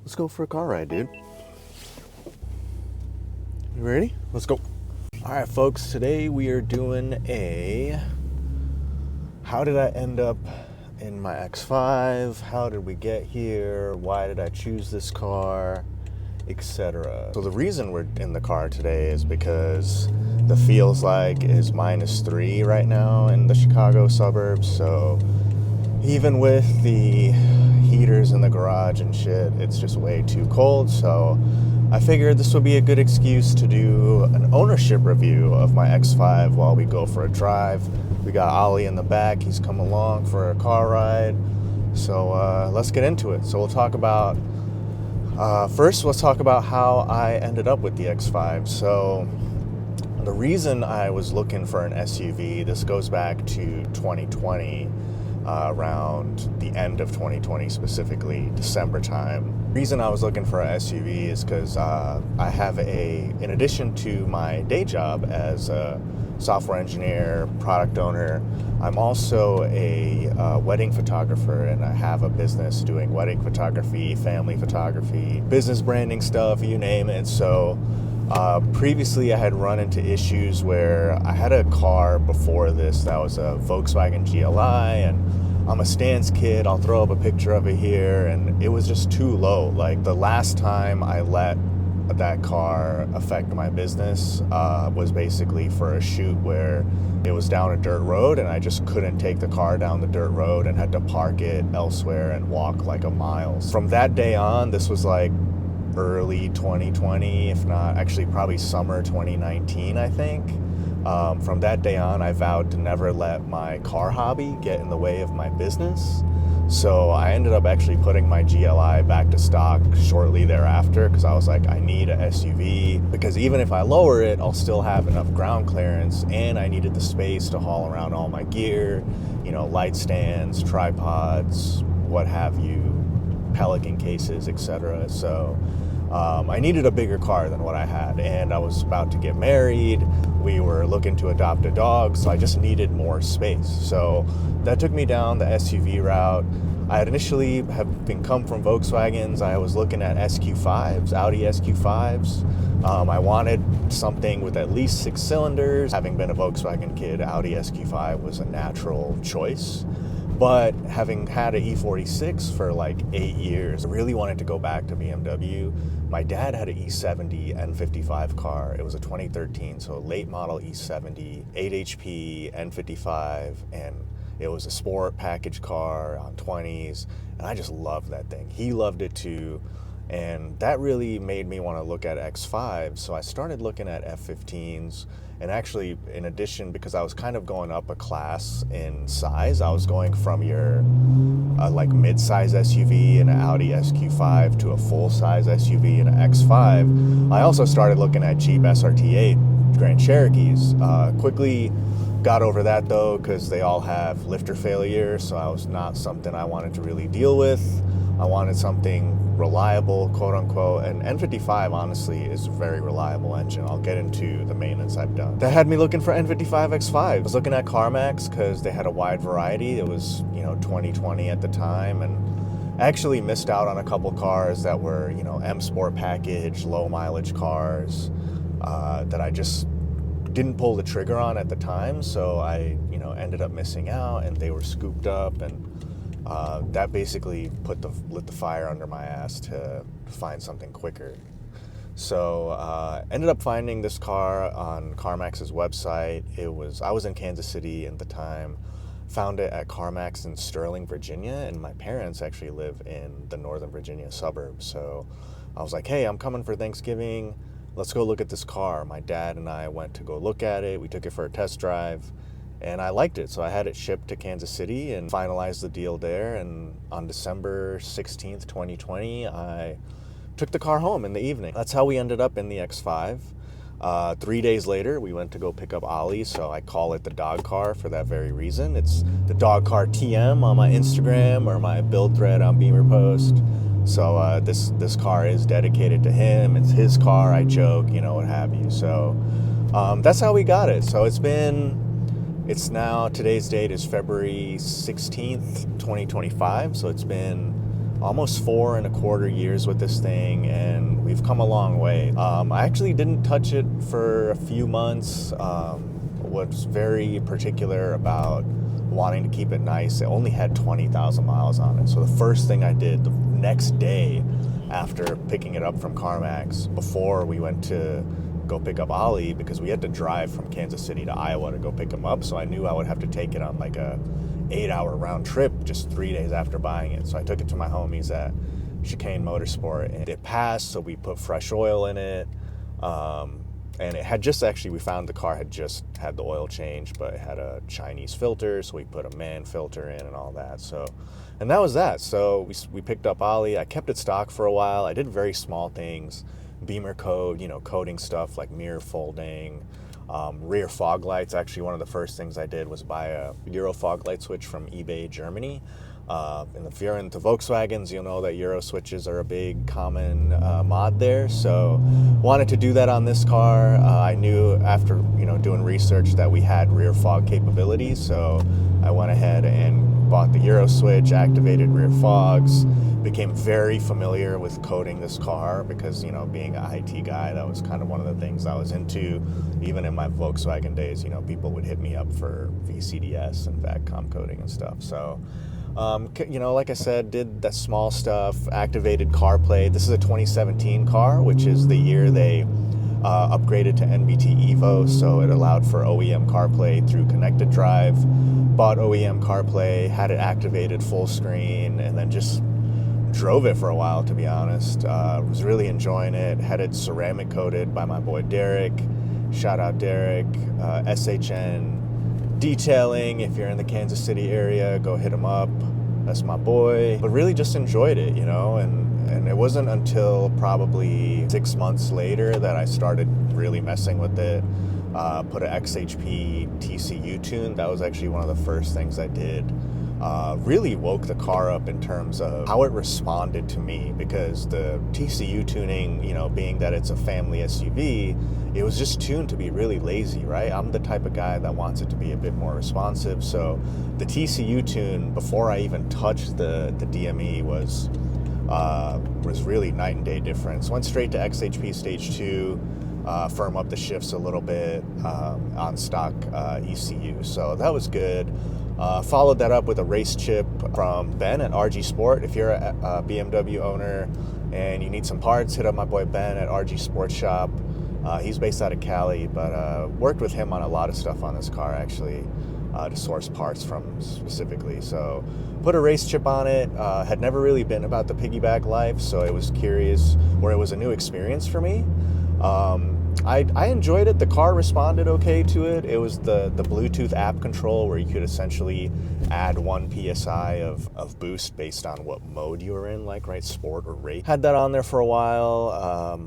Let's go for a car ride, dude. You ready? Let's go. All right, folks, today we are doing a how did I end up in my X5? How did we get here? Why did I choose this car? Etc. So the reason we're in the car today is because the feels like is -3 right now in the Chicago suburbs. So even with the heaters in the garage and shit, it's just way too cold. So I figured this would be a good excuse to do an ownership review of my X5 while we go for a drive. We got Ollie in the back. He's come along for a car ride. So let's get into it. So we'll talk about first, let's talk about how I ended up with the X5. So the reason I was looking for an SUV, this goes back to 2020, around the end of 2020, specifically December time. The reason I was looking for an SUV is because I have in addition to my day job as a software engineer, product owner, I'm also a wedding photographer, and I have a business doing wedding photography, family photography, business branding stuff, you name it. So previously I had run into issues where I had a car before this that was a Volkswagen GLI, and I'm a Stans kid. I'll throw up a picture of it here, and it was just too low. Like the last time I let that car affect my business was basically for a shoot where it was down a dirt road and I just couldn't take the car down the dirt road and had to park it elsewhere and walk like a mile. From that day on, this was like early 2020, if not actually probably summer 2019, I think. From that day on, I vowed to never let my car hobby get in the way of my business. So I ended up actually putting my GLI back to stock shortly thereafter because I was like, I need a SUV because even if I lower it, I'll still have enough ground clearance, and I needed the space to haul around all my gear, light stands, tripods, what have you, Pelican cases, etc. So I needed a bigger car than what I had, and I was about to get married. We were looking to adopt a dog, so I just needed more space. So that took me down the SUV route. I had initially come from Volkswagens. I was looking at SQ5s, Audi SQ5s. I wanted something with at least 6 cylinders. Having been a Volkswagen kid, Audi SQ5 was a natural choice. But having had an E46 for like 8 years, I really wanted to go back to BMW. My dad had an E70 N55 car. It was a 2013, so late model E70, 8 HP, N55, and it was a sport package car on 20s, and I just loved that thing. He loved it too, and that really made me want to look at X5, so I started looking at F15s. And actually, in addition, because I was kind of going up a class in size, I was going from your like mid-size SUV in an Audi SQ5 to a full-size SUV in an X5. I also started looking at Jeep SRT8 Grand Cherokees. Quickly got over that though, because they all have lifter failure, so I was not something I wanted to really deal with. I wanted something reliable, quote unquote, and N55 honestly is a very reliable engine. I'll get into the maintenance I've done. That had me looking for N55 X5. I was looking at CarMax because they had a wide variety. It was 2020 at the time, and I actually missed out on a couple cars that were M Sport package, low mileage cars that I just didn't pull the trigger on at the time. So I ended up missing out, and they were scooped up, and that basically lit the fire under my ass to find something quicker. So ended up finding this car on CarMax's website. I was in Kansas City at the time. Found it at CarMax in Sterling, Virginia, and my parents actually live in the Northern Virginia suburbs. So I was like, hey, I'm coming for Thanksgiving. Let's go look at this car. My dad and I went to go look at it. We took it for a test drive, and I liked it. So I had it shipped to Kansas City and finalized the deal there. And on December 16th, 2020, I took the car home in the evening. That's how we ended up in the X5. 3 days later, we went to go pick up Ollie, so I call it the dog car for that very reason. It's the dog car TM on my Instagram or my build thread on Beamer Post. So this car is dedicated to him. It's his car, I joke, what have you. So that's how we got it. So it's now, today's date is February 16th, 2025. So it's been almost 4.25 years with this thing, and we've come a long way. I actually didn't touch it for a few months. Was very particular about wanting to keep it nice. It only had 20,000 miles on it. So the first thing I did the next day after picking it up from CarMax, before we went to go pick up Ollie, because we had to drive from Kansas City to Iowa to go pick him up, so I knew I would have to take it on like a 8-hour round trip just 3 days after buying it. So I took it to my homies at Chicane Motorsport, and it passed, so we put fresh oil in it. And it had just actually, we found the car had just had the oil change, but it had a Chinese filter, so we put a man filter in and all that. So, and that was that. So we picked up Ollie. I kept it stock for a while. I did very small things, beamer code, coating stuff like mirror folding, rear fog lights. Actually, one of the first things I did was buy a Euro fog light switch from eBay Germany. And if you're into Volkswagens, you'll know that Euro switches are a big common mod there. So wanted to do that on this car. I knew after doing research that we had rear fog capabilities, so I went ahead and bought the Euro switch, activated rear fogs, became very familiar with coding this car because being an IT guy, that was kind of one of the things I was into. Even in my Volkswagen days, people would hit me up for VCDS and VACCOM coding and stuff. So like I said, did that small stuff, activated CarPlay. This is a 2017 car, which is the year they upgraded to NBT Evo, so it allowed for OEM CarPlay through connected drive. Bought OEM CarPlay, had it activated full screen, and then just drove it for a while, to be honest. Was really enjoying it. Had it ceramic coated by my boy Derek. Shout out Derek. SHN Detailing, if you're in the Kansas City area, go hit him up. That's my boy. But really just enjoyed it, and it wasn't until probably 6 months later that I started really messing with it. Put an XHP TCU tune. That was actually one of the first things I did. Really woke the car up in terms of how it responded to me, because the TCU tuning, being that it's a family SUV, it was just tuned to be really lazy, right? I'm the type of guy that wants it to be a bit more responsive. So the TCU tune, before I even touched the DME, was really night and day difference. Went straight to XHP Stage 2, firm up the shifts a little bit on stock ECU. So that was good. Followed that up with a race chip from Ben at RG Sport. If you're a BMW owner and you need some parts, hit up my boy Ben at RG Sport Shop. He's based out of Cali, but worked with him on a lot of stuff on this car, actually, to source parts from specifically. So put a race chip on it. Had never really been about the piggyback life, so it was curious, or it was a new experience for me. I enjoyed it. The car responded okay to it. It was the Bluetooth app control where you could essentially add 1 PSI of boost based on what mode you were in, like, right, sport or race. Had that on there for a while.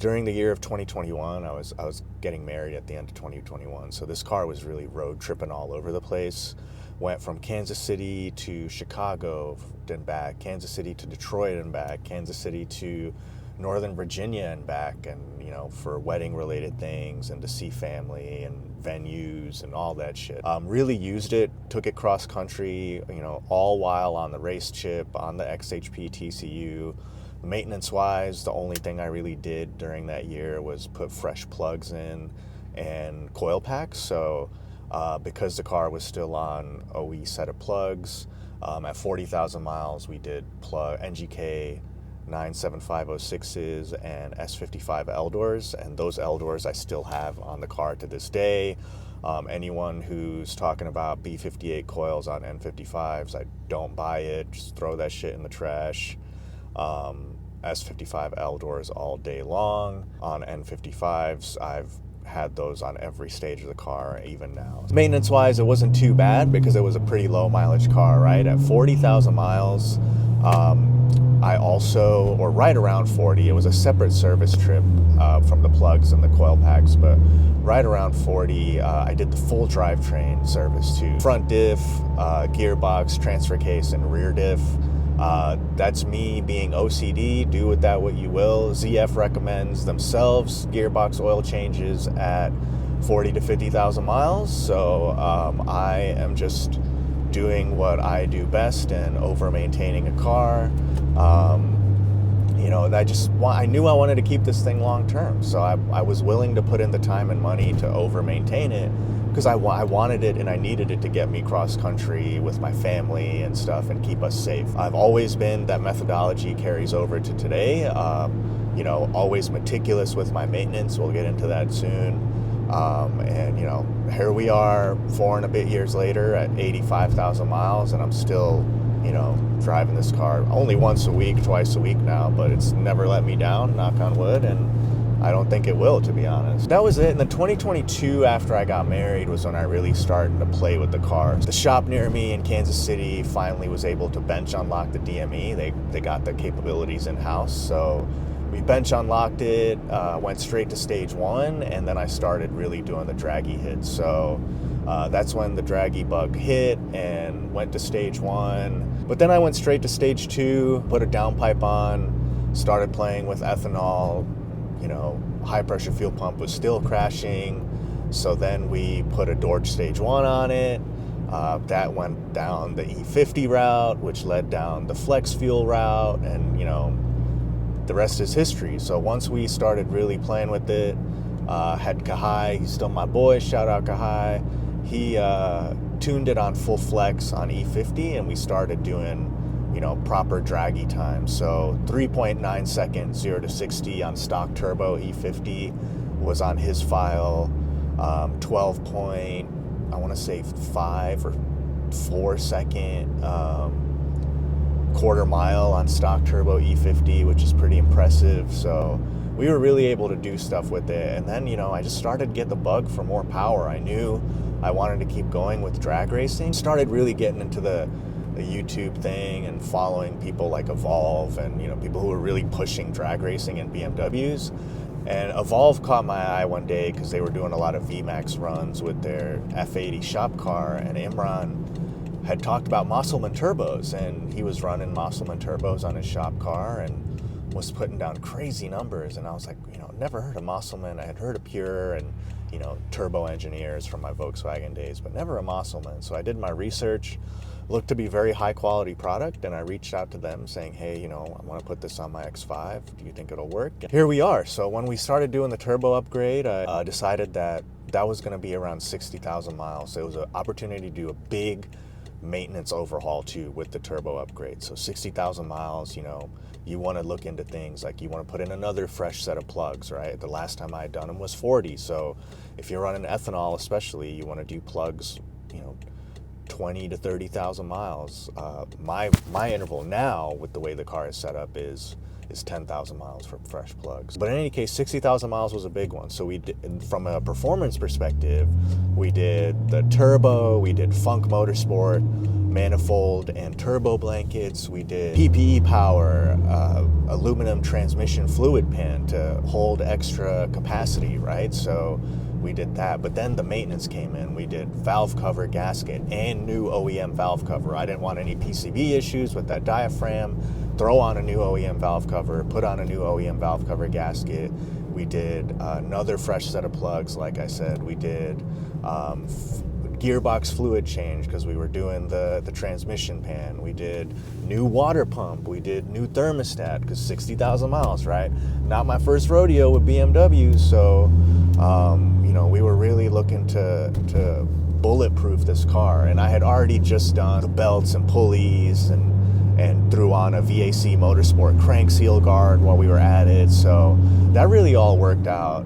During the year of 2021, I was getting married at the end of 2021, so this car was really road tripping all over the place. Went from Kansas City to Chicago and back, Kansas City to Detroit and back, Kansas City to Northern Virginia and back, and for wedding related things and to see family and venues and all that shit. Really used it, took it cross country, all while on the race chip, on the XHP TCU. Maintenance wise, the only thing I really did during that year was put fresh plugs in and coil packs. So because the car was still on OE set of plugs, at 40,000 miles we did plug NGK 97506s and S55 L-doors, and those L-doors I still have on the car to this day. Anyone who's talking about B58 coils on N55s, I don't buy it. Just throw that shit in the trash. S55 L-doors all day long. On N55s, I've had those on every stage of the car, even now. Maintenance wise, it wasn't too bad because it was a pretty low mileage car, right? At 40,000 miles, I also, or right around 40, it was a separate service trip from the plugs and the coil packs, but right around 40, I did the full drivetrain service too. Front diff, gearbox, transfer case, and rear diff. That's me being OCD, do with that what you will. ZF recommends themselves gearbox oil changes at 40 to 50,000 miles, so I am just doing what I do best and over maintaining a car. You know, I knew I wanted to keep this thing long term, so I was willing to put in the time and money to over maintain it, because I wanted it and I needed it to get me cross country with my family and stuff and keep us safe. I've always been, that methodology carries over to today. You know, always meticulous with my maintenance. We'll get into that soon. And you know, here we are 4 and a bit years later at 85,000 miles, and I'm still, you know, driving this car only once a week, twice a week now, but it's never let me down, knock on wood, and I don't think it will, to be honest. That was it. And then 2022, after I got married, was when I really started to play with the car. The shop near me in Kansas City finally was able to bench unlock the DME. They got the capabilities in-house, so we bench unlocked it, went straight to stage 1, and then I started really doing the draggy hits. So that's when the draggy bug hit and went to stage 1. But then I went straight to stage 2, put a downpipe on, started playing with ethanol. You know, high pressure fuel pump was still crashing. So then we put a Dorch stage 1 on it. That went down the E50 route, which led down the flex fuel route, and you know, the rest is history. So once we started really playing with it, had Kahai, he's still my boy, shout out Kahai. He tuned it on full flex on E50, and we started doing, you know, proper draggy time. So 3.9 seconds 0 to 60 on stock turbo E50 was on his file. 12 point, I want to say 5 or 4 second quarter mile on stock turbo E50, which is pretty impressive. So we were really able to do stuff with it. And then, you know, I just started to get the bug for more power. I knew I wanted to keep going with drag racing. Started really getting into the YouTube thing and following people like Evolve and, you know, people who were really pushing drag racing in BMWs. And Evolve caught my eye one day because they were doing a lot of VMAX runs with their F80 shop car, and Imran had talked about Mosselman turbos, and he was running Mosselman turbos on his shop car and was putting down crazy numbers. And I was like, you know, never heard of Mosselman. I had heard of Pure and, you know, turbo engineers from my Volkswagen days, but never a Mosselman. So I did my research, looked to be very high quality product, and I reached out to them saying, hey, you know, I want to put this on my X5. Do you think it'll work? And here we are. So when we started doing the turbo upgrade, I decided that was going to be around 60,000 miles. So it was an opportunity to do a big maintenance overhaul too with the turbo upgrade. So 60,000 miles, you know, you want to look into things like you want to put in another fresh set of plugs, right? The last time I had done them was 40. So if you're running ethanol, especially, you want to do plugs, you know, 20 to 30,000 miles. My interval now with the way the car is set up is 10,000 miles for fresh plugs. But in any case, 60,000 miles was a big one. So we did, from a performance perspective, we did the turbo, we did Funk Motorsport, manifold and turbo blankets, we did PPE power, aluminum transmission fluid pan to hold extra capacity, right? So we did that. But then the maintenance came in. We did valve cover gasket and new OEM valve cover. I didn't want any PCV issues with that diaphragm. Throw on a new OEM valve cover, put on a new OEM valve cover gasket. We did another fresh set of plugs, like I said. We did gearbox fluid change because we were doing the transmission pan. We did new water pump. We did new thermostat because 60,000 miles, right? Not my first rodeo with BMW, so you know, we were really looking to bulletproof this car. And I had already just done the belts and pulleys and threw on a VAC Motorsport crank seal guard while we were at it. So that really all worked out.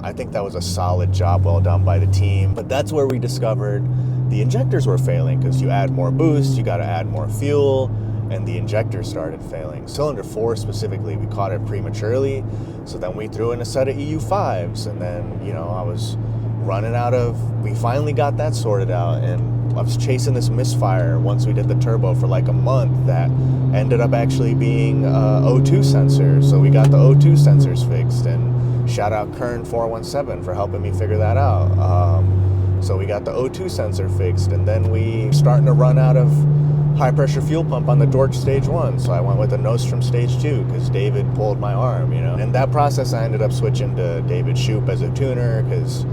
I think that was a solid job, well done by the team. But that's where we discovered the injectors were failing, because you add more boost, you got to add more fuel, and the injectors started failing. Cylinder 4 specifically, we caught it prematurely. So then we threw in a set of EU5s, and then, you know, I was running out of, we finally got that sorted out, and I was chasing this misfire once we did the turbo for like a month that ended up actually being O2 sensor. So we got the O2 sensors fixed, and shout out Kern417 for helping me figure that out. So we got the O2 sensor fixed, and then we starting to run out of high pressure fuel pump on the Dorch stage 1. So I went with a Nostrum stage 2 because David pulled my arm, you know. And that process I ended up switching to David Shoup as a tuner because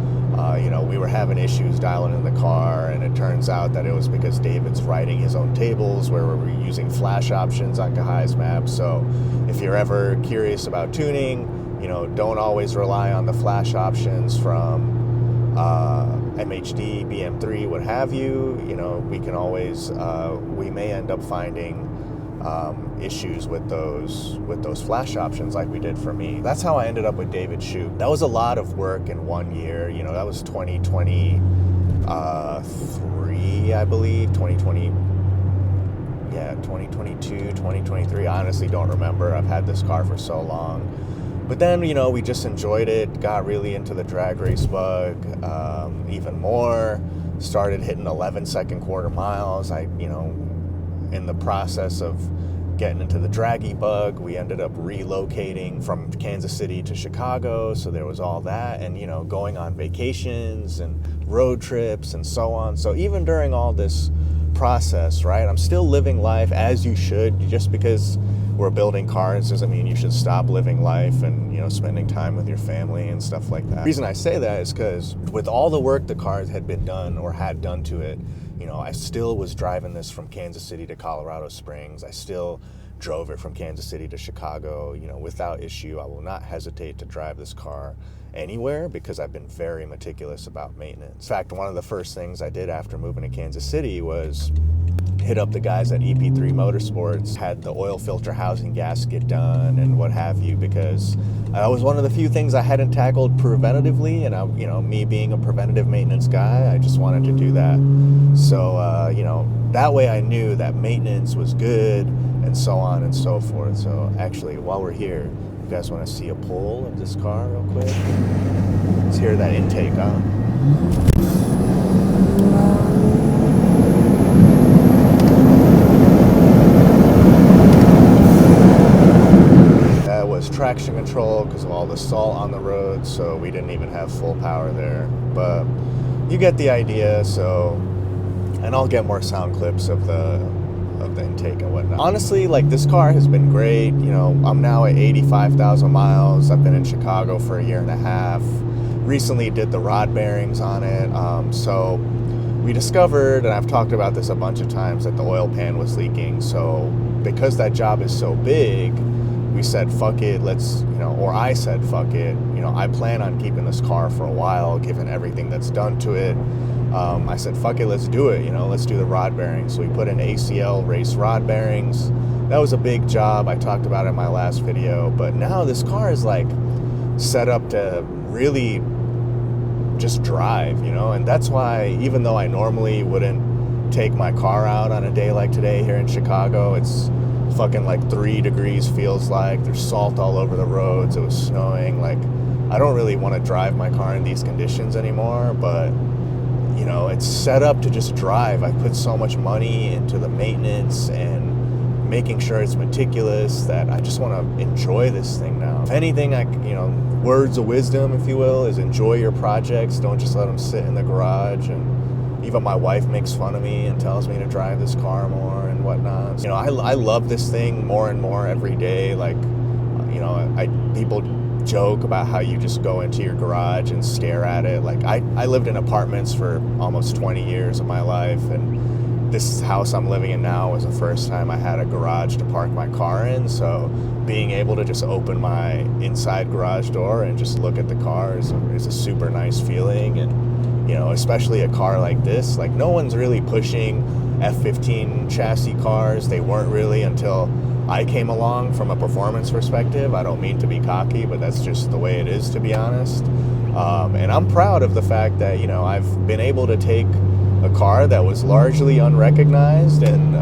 we were having issues dialing in the car, and it turns out that it was because David's writing his own tables where we're using flash options on Kahai's map. So if you're ever curious about tuning, don't always rely on the flash options from MHD, BM3, what have you. We can always, we may end up finding issues with those flash options like we did for me. That's how I ended up with David's shoe. That was a lot of work in 1 year. That was 2023, I believe. 2020, yeah, 2022, 2023. I honestly don't remember. I've had this car for so long. But then, we just enjoyed it, got really into the drag race bug even more, started hitting 11-second quarter miles. In the process of getting into the draggy bug, we ended up relocating from Kansas City to Chicago, so there was all that, and going on vacations and road trips and so on. So even during all this process, right, I'm still living life as you should. Just because we're building cars doesn't mean you should stop living life and spending time with your family and stuff like that. The reason I say that is because with all the work the cars had been done or had done to it, I still was driving this from Kansas City to Colorado Springs. I still drove it from Kansas City to Chicago, without issue. I will not hesitate to drive this car anywhere because I've been very meticulous about maintenance. In fact, one of the first things I did after moving to Kansas City was hit up the guys at EP3 Motorsports, had the oil filter housing gasket done and what have you, because that was one of the few things I hadn't tackled preventatively, and me being a preventative maintenance guy, I just wanted to do that. So, that way I knew that maintenance was good and so on and so forth. So actually, while we're here, you guys want to see a pull of this car real quick? Let's hear that intake, huh? Traction control because of all the salt on the road, so we didn't even have full power there, but you get the idea. So, and I'll get more sound clips of the intake and whatnot. Honestly, this car has been great. I'm now at 85,000 miles. I've been in Chicago for a year and a half. Recently did the rod bearings on it. So we discovered, and I've talked about this a bunch of times, that the oil pan was leaking. So because that job is so big, we said, fuck it, or I said, fuck it. I plan on keeping this car for a while, given everything that's done to it. I said, fuck it, let's do it, let's do the rod bearings. So we put in ACL race rod bearings. That was a big job. I talked about it in my last video, but now this car is set up to really just drive, and that's why, even though I normally wouldn't take my car out on a day like today here in Chicago, it's fucking 3 degrees, feels like there's salt all over the roads, it was snowing. I don't really want to drive my car in these conditions anymore, but it's set up to just drive. I put so much money into the maintenance and making sure it's meticulous that I just want to enjoy this thing now. If anything, words of wisdom, if you will, is enjoy your projects. Don't just let them sit in the garage. And even my wife makes fun of me and tells me to drive this car more and whatnot. I love this thing more and more every day. People joke about how you just go into your garage and stare at it. I lived in apartments for almost 20 years of my life, and this house I'm living in now was the first time I had a garage to park my car in. So being able to just open my inside garage door and just look at the car is a super nice feeling. And especially a car like this, no one's really pushing F15 chassis cars. They weren't really until I came along from a performance perspective. I don't mean to be cocky, but that's just the way it is, to be honest. And I'm proud of the fact that, I've been able to take a car that was largely unrecognized and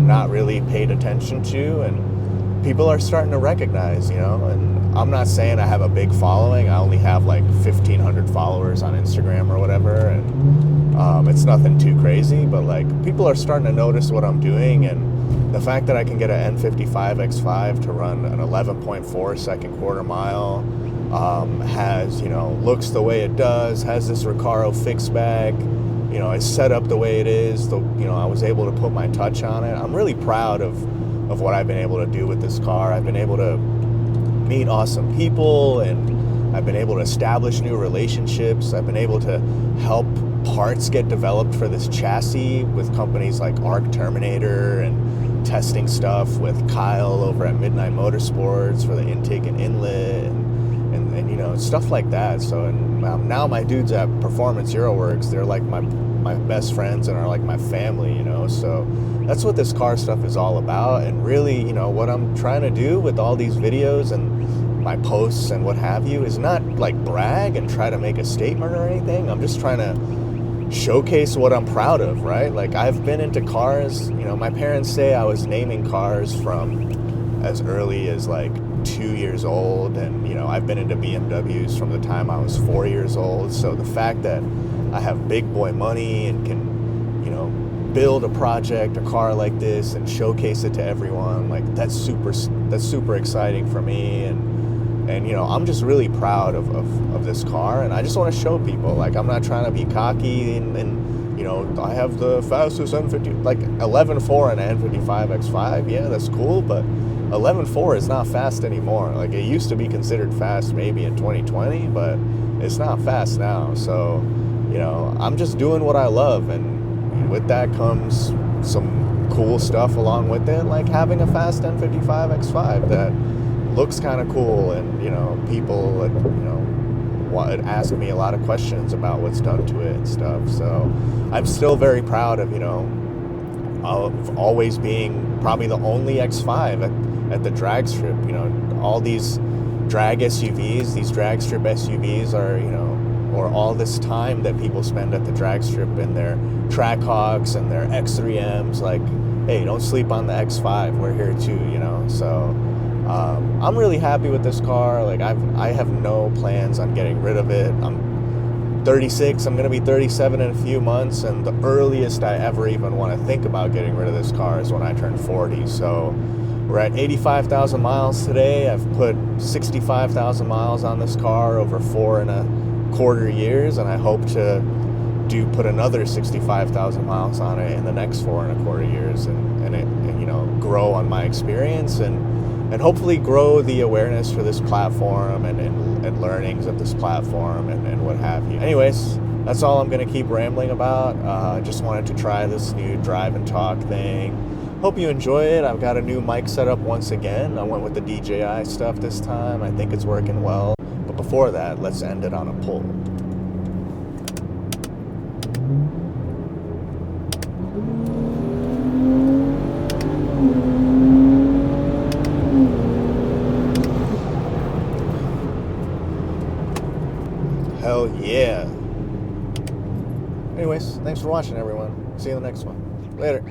not really paid attention to, and people are starting to recognize, and I'm not saying I have a big following. I only have 1,500 followers on Instagram or whatever, and it's nothing too crazy, but people are starting to notice what I'm doing. And the fact that I can get an N55 X5 to run an 11.4 second quarter mile, has, looks the way it does, has this Recaro fix bag, it's set up the way it is, I was able to put my touch on it. I'm really proud of what I've been able to do with this car. I've been able to meet awesome people and I've been able to establish new relationships. I've been able to help parts get developed for this chassis with companies like Arc Terminator, and testing stuff with Kyle over at Midnight Motorsports for the intake and inlet, and you know, stuff like that. So, and now my dudes at Performance Euro Works, they're like my best friends and are like my family, you know. So that's what this car stuff is all about. And really, you know, what I'm trying to do with all these videos and my posts and what have you is not like brag and try to make a statement or anything. I'm just trying to showcase what I'm proud of, right? Like, I've been into cars, you know, my parents say I was naming cars from as early as like 2 years old, and you know, I've been into BMWs from the time I was 4 years old. So the fact that I have big boy money and can, you know, build a project, a car like this, and showcase it to everyone, like that's super exciting for me. And you know, I'm just really proud of this car, and I just want to show people, like, I'm not trying to be cocky and you know, I have the fastest N50, like 11.4 and an N55 X5, yeah, that's cool, but 11.4 is not fast anymore. Like, it used to be considered fast maybe in 2020, but it's not fast now. So, you know, I'm just doing what I love, and with that comes some cool stuff along with it, like having a fast N55 X5 that looks kind of cool, and you know, people, you know, ask me a lot of questions about what's done to it and stuff. So I'm still very proud of, you know, of always being probably the only X5 at the drag strip. You know, all these drag SUVs, these drag strip SUVs are, you know, or all this time that people spend at the drag strip in their Trackhawks and their X3Ms, like, hey, don't sleep on the X5, we're here too, you know. So I'm really happy with this car. Like, I have no plans on getting rid of it. I'm 36, I'm gonna be 37 in a few months, and the earliest I ever even want to think about getting rid of this car is when I turn 40. So we're at 85,000 miles today. I've put 65,000 miles on this car over 4.25 years, and I hope to put another 65,000 miles on it in the next 4.25 years, and you know, grow on my experience, and hopefully grow the awareness for this platform and learnings of this platform and what have you. Anyways, that's all I'm going to keep rambling about. I just wanted to try this new drive and talk thing. Hope you enjoy it. I've got a new mic setup once again. I went with the DJI stuff this time. I think it's working well. But before that, let's end it on a pull. Hell yeah. Anyways, thanks for watching, everyone. See you in the next one. Later.